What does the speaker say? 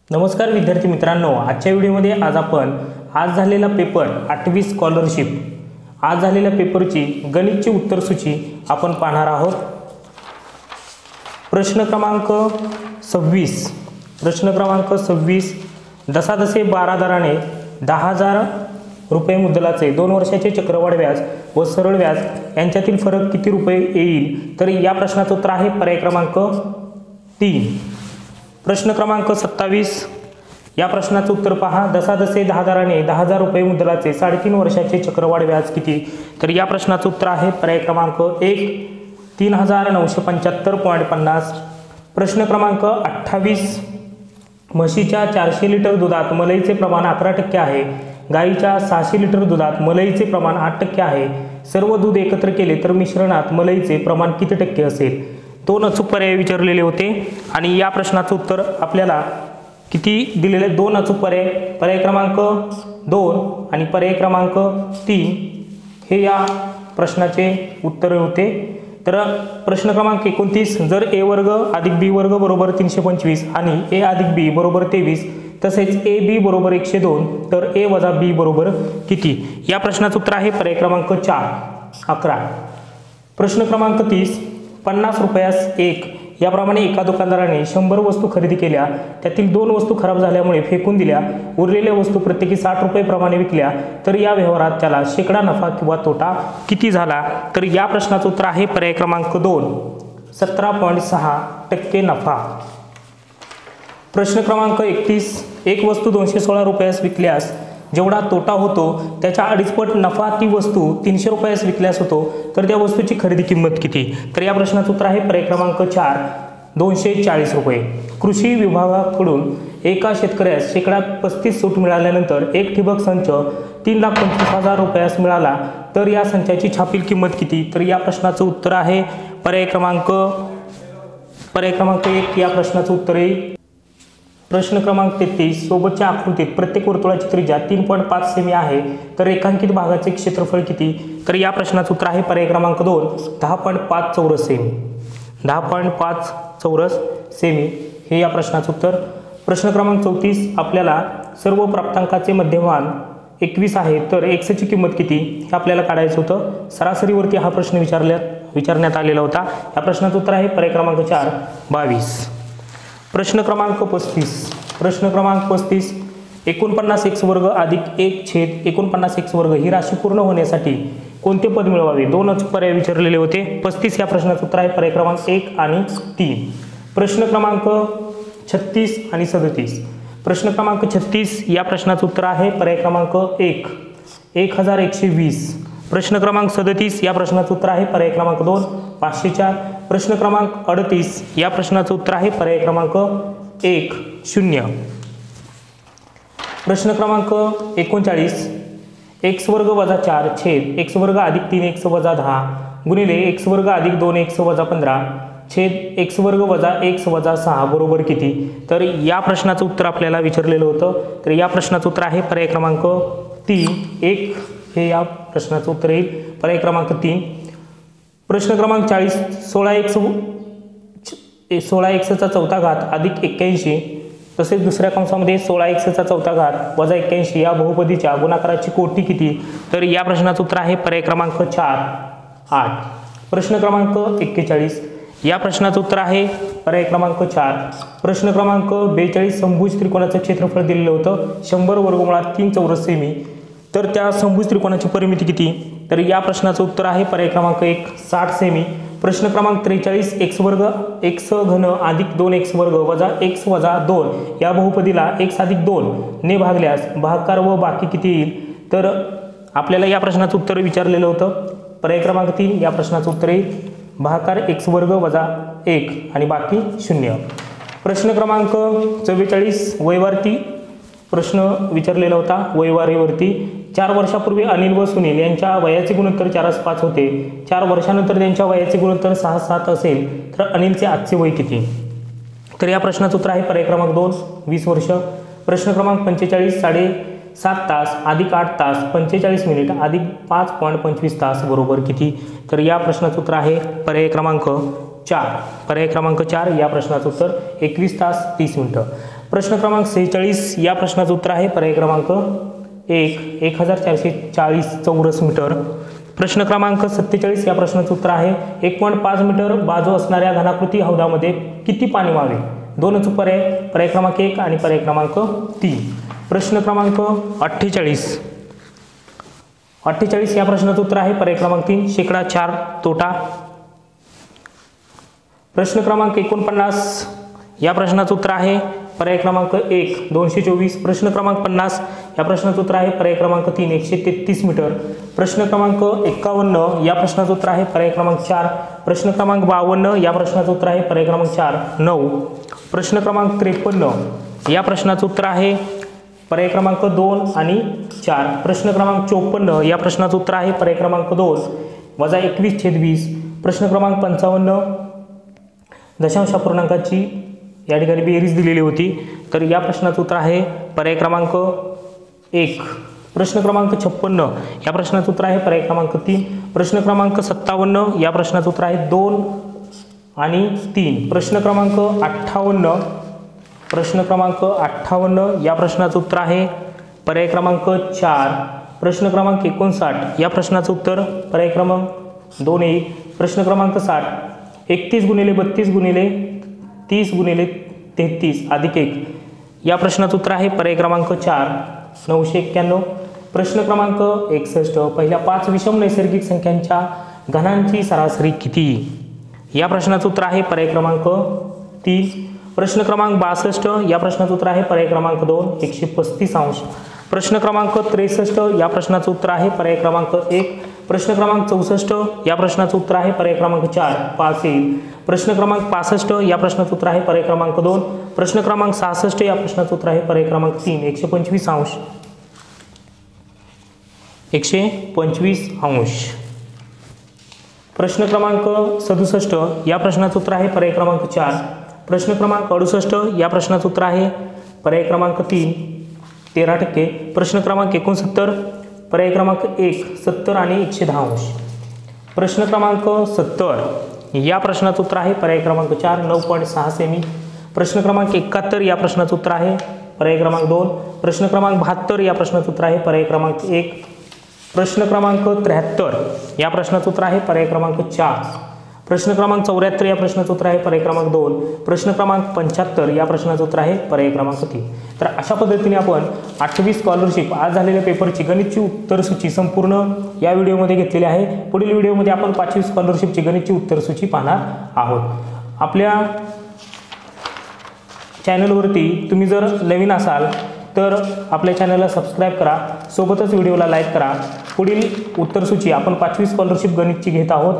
नमस्कार विद्यार्थी मित्रांनो, आजच्या व्हिडिओमध्ये आज झालेला पेपर 8वी स्कॉलरशिप आज झालेल्या पेपरची गणितची उत्तरसूची आपण पाहणार आहोत। प्रश्न क्रमांक 26 दसादसे 12 दराने 10,000 रुपये मुद्दलाचे 2 वर्षाचे चक्रवाढ व्याज व सरळ व्याज यांच्यातील फरक किती रुपये येईल? तर या प्रश्नाचं उत्तर आहे पर्याय क्रमांक 3। प्रश्न क्रमांक 27 या प्रश्नाचं उत्तर पहा। दसादसे 10 दराने 10,000 रुपये मुद्दलाचे 3.5 वर्षाचे चक्रवाढ व्याज किती? तर या प्रश्नाचं उत्तर आहे पर्याय क्रमांक 1 3975.50। प्रश्न क्रमांक 28 म्हशीच्या 400 लिटर दुधात मलईचे प्रमाण 11% आहे, गाईच्या 600 लिटर दुधात मलईचे प्रमाण 8% आहे। सर्व दूध एकत्र केले तर मिश्रणात मलईचे प्रमाण किती टक्के असेल? 2 अचूक पर्याय विचारलेले होते आणि या प्रश्नाचं उत्तर आपल्याला किती दिलेले? 2 अचूक पर्याय, पर्याय क्रमांक 2 आणि पर्याय क्रमांक 3 हे या प्रश्नाचे उत्तर होते। तर प्रश्न क्रमांक 29 जर a वर्ग अधिक b वर्ग बरोबर 325 आणि a अधिक b बरोबर 23 तसेच a b बरोबर 102 तर a वजा b बरोबर किती? या प्रश्नाचं उत्तर आहे पर्याय क्रमांक 11। प्रश्न क्रमांक 30 50 रुपयास 1 याप्रमाणे एका दुकानदाराने 100 वस्तू खरेदी केल्या, त्यातील 2 वस्तू खराब झाल्यामुळे फेकून दिल्या, उरलेल्या वस्तू प्रत्येकी 60 रुपये प्रमाणे विकल्या, तर या व्यवहारात त्याला शेकडा नफा किंवा तोटा किती झाला? तर या प्रश्नाचं उत्तर आहे पर्याय क्रमांक 2 17.6% नफा। प्रश्न क्रमांक 31 एक वस्तू 216 रुपयास विकल्यास जेवढा तोटा होतो त्याच्या 2.5 पट नफा ती वस्तू 300 रुपयास विकल्यास होतो, तर त्या वस्तूची खरेदी किंमत किती? तर या प्रश्नाचं उत्तर आहे पर्याय क्रमांक 4 240 रुपये। कृषी विभागाकडून एका शेतकऱ्यास शेकडा 35 सूट मिळाल्यानंतर एक ठिबक संच 3,25,000 रुपयास मिळाला, तर या संचाची छापील किंमत किती? तर या प्रश्नाचं उत्तर आहे पर्याय क्रमांक 1 या प्रश्नाचं उत्तर येईल। प्रश्न क्रमांक 33 सोबतच्या आकृतीत प्रत्येक वर्तुळाची त्रिज्या 3.5 सेमी आहे, तर रेखांकित भागाचे क्षेत्रफळ किती? तर या प्रश्नाचं उत्तर आहे पर्याय क्रमांक 2 10.5 चौरस सेमी। 10.5 चौरस सेमी हे या प्रश्नाचं उत्तर। प्रश्न क्रमांक 34 आपल्याला सर्व प्राप्तांकाचे मध्यमान 21 आहे, तर x ची किंमत किती हे आपल्याला काढायचं होतं। सरासरीवरती हा प्रश्न विचारण्यात आलेला होता। या प्रश्नाचं उत्तर आहे पर्याय क्रमांक 4 22। प्रश्न क्रमांक 35 49x वर्ग अधिक 1/49x वर्ग ही राशी पूर्ण होण्यासाठी कोणते पद मिळवावे? 2 अचूक पर्याय विचारलेले होते। 35 या प्रश्नाचं उत्तर आहे पर्याय क्रमांक 1 आणि 3। प्रश्न क्रमांक 36 आणि 37 प्रश्न क्रमांक 36 या प्रश्नाचं उत्तर आहे पर्याय क्रमांक 1 1120। प्रश्न क्रमांक 37 या प्रश्नाचं उत्तर आहे पर्याय क्रमांक 2 504। प्रश्न क्रमांक 38 या प्रश्नाचं उत्तर आहे पर्याय क्रमांक 1 0। प्रश्न क्रमांक 39 x वर्ग वजा 4 छेद x वर्ग अधिक 3x वजा 10 गुणिले x वर्ग अधिक 2x वजा 15 छेद x वर्ग वजा x वजा 6 बरोबर किती? तर या प्रश्नाचं उत्तर आपल्याला विचारलेलं होतं। तर या प्रश्नाचं उत्तर आहे पर्याय क्रमांक 3 1 हे या प्रश्नाचं उत्तर येईल पर्याय क्रमांक 3। प्रश्न क्रमांक 40 16x चा चौथा घात अधिक 81 तसेच दुसऱ्या कंसामध्ये 16x चा चौथा घात वजा 81 या बहुपदीच्या गुणाकाराची कोटी किती? तर या प्रश्नाचं उत्तर आहे पर्याय क्रमांक 4 8। प्रश्न क्रमांक 41 या प्रश्नाचं उत्तर आहे पर्याय क्रमांक 4। प्रश्न क्रमांक 42 समभुज त्रिकोणाचं क्षेत्रफळ दिलेलं होतं 100 वर्गमुळात 3 चौरस सेमी, तर त्या समभुज त्रिकोणाची परिमिती किती? तर या प्रश्नाचं उत्तर आहे पर्याय क्रमांक 1 60 सेमी। प्रश्न क्रमांक 43 x वर्ग x घन अधिक 2x वर्ग वजा x वजा 2 या बहुपदीला x अधिक 2 ने भागल्यास भागाकार व बाकी किती येईल? तर आपल्याला या प्रश्नाचं उत्तर विचारलेलं होतं। पर्याय क्रमांक 3 या प्रश्नाचं उत्तर येईल भागाकार x वर्ग वजा 1 आणि बाकी 0। प्रश्न क्रमांक 44 वैवार्ती प्रश्न विचारलेला होता। वैवारीवरती 4 वर्षापूर्वी अनिल व सुनील यांच्या वयाचे गुणोत्तर 4:5 होते, 4 वर्षानंतर त्यांच्या वयाचे गुणोत्तर 6:7 असेल, तर अनिलचे आजचे वय किती? तर या प्रश्नाचं उत्तर आहे पर्याय क्रमांक 2 20 वर्ष। प्रश्न क्रमांक 45 7.5 तास अधिक 8 तास 45 मिनिट अधिक 5.25 तास बरोबर किती? तर या प्रश्नाचं उत्तर आहे पर्याय क्रमांक 4 या प्रश्नाचं उत्तर 21 तास 30 मिनिटं। प्रश्न क्रमांक 46 या प्रश्नाचं उत्तर आहे पर्याय क्रमांक 1 1440 चौरस मीटर। प्रश्न क्रमांक 47 या प्रश्नाचं उत्तर आहे 1.5 मीटर बाजू असणाऱ्या घनाकृती हौदामध्ये किती पाणी व्हावे? दोनच पर्याय, पर्याय क्रमांक 1 आणि पर्याय क्रमांक 3। प्रश्न क्रमांक 48 या प्रश्नाचं उत्तर आहे पर्याय क्रमांक 3 4 तोटा। प्रश्न क्रमांक 49 या प्रश्नाचं उत्तर आहे पर्याय क्रमांक 1 224। प्रश्न क्रमांक 50 या प्रश्नाचं उत्तर आहे पर्याय क्रमांक 3 133 मीटर। प्रश्न क्रमांक 51 या प्रश्नाचं उत्तर आहे पर्याय क्रमांक 4। प्रश्न क्रमांक 52 या प्रश्नाचं उत्तर आहे पर्याय क्रमांक 4 9। प्रश्न क्रमांक 53 या प्रश्नाचं उत्तर आहे पर्याय क्रमांक 2 आणि 4। प्रश्न क्रमांक 54 या प्रश्नाचं उत्तर आहे पर्याय क्रमांक 2 वजा 21/20। प्रश्न क्रमांक 55 दशांश अपूर्णांकाची या ठिकाणी बेरीज दिलेली होती, तर या प्रश्नाचं उत्तर आहे पर्याय क्रमांक 1। प्रश्न क्रमांक 56 या प्रश्नाचं उत्तर आहे पर्याय क्रमांक 3। प्रश्न क्रमांक 57 या प्रश्नाचं उत्तर आहे 2 आणि 3। प्रश्न क्रमांक 58 या प्रश्नाचं उत्तर आहे पर्याय क्रमांक 4। प्रश्न क्रमांक 59 या प्रश्नाचं उत्तर पर्याय क्रमांक 2 येईल। प्रश्न क्रमांक 60 31 × 32 × 30 × 33 अधिक 1 या प्रश्नाचं उत्तर आहे पर्याय क्रमांक 4 991। प्रश्न क्रमांक 61 पहिल्या 5 विषम नैसर्गिक संख्यांच्या घनांची सरासरी किती? या प्रश्नाचं उत्तर आहे पर्याय क्रमांक 3। प्रश्न क्रमांक 62 या प्रश्नाचं उत्तर आहे पर्याय क्रमांक 2 135°। प्रश्न क्रमांक 63 या प्रश्नाचं उत्तर आहे पर्याय क्रमांक 1। प्रश्न क्रमांक 64 या प्रश्नाचं उत्तर आहे पर्याय क्रमांक 4 5 येईल। प्रश्न क्रमांक 65 या प्रश्नाचं उत्तर आहे पर्याय क्रमांक 2। प्रश्न क्रमांक 66 या प्रश्नाचं उत्तर आहे पर्याय क्रमांक 3 125°। 125°। प्रश्न क्रमांक 67 या प्रश्नाचं उत्तर आहे पर्याय क्रमांक 4। प्रश्न क्रमांक 68 या प्रश्नाचं उत्तर आहे पर्याय क्रमांक 3 13%। प्रश्न क्रमांक 69 पर्याय क्रमांक 1 70 आणि 110°। प्रश्न क्रमांक 70 या प्रश्नाचं उत्तर आहे पर्याय क्रमांक 4 9.6 सेमी। प्रश्न क्रमांक 71 या प्रश्नाचं उत्तर आहे पर्याय क्रमांक 2। प्रश्न क्रमांक 72 या प्रश्नाचं उत्तर आहे पर्याय क्रमांक 1। प्रश्न क्रमांक 73 या प्रश्नाचं उत्तर आहे पर्याय क्रमांक 4। प्रश्न क्रमांक 74 या प्रश्नाचं उत्तर आहे पर्याय क्रमांक 2। प्रश्न क्रमांक 75 या प्रश्नाचं उत्तर आहे पर्याय क्रमांक 3। तर अशा पद्धतीने आपण 8वी स्कॉलरशिप आज झालेल्या पेपरची गणितची उत्तरसूची संपूर्ण या व्हिडिओमध्ये घेतलेली आहे। पुढील व्हिडिओमध्ये आपण 5वी स्कॉलरशिपची गणितची उत्तरसूची पाहणार आहोत। आपल्या चॅनलवरती तुम्ही जर नवीन असाल तर आपल्या चॅनलला सबस्क्राईब करा, सोबतच व्हिडिओला लाईक करा। पुढील उत्तरसूची आपण 5वी स्कॉलरशिप गणितची घेत आहोत।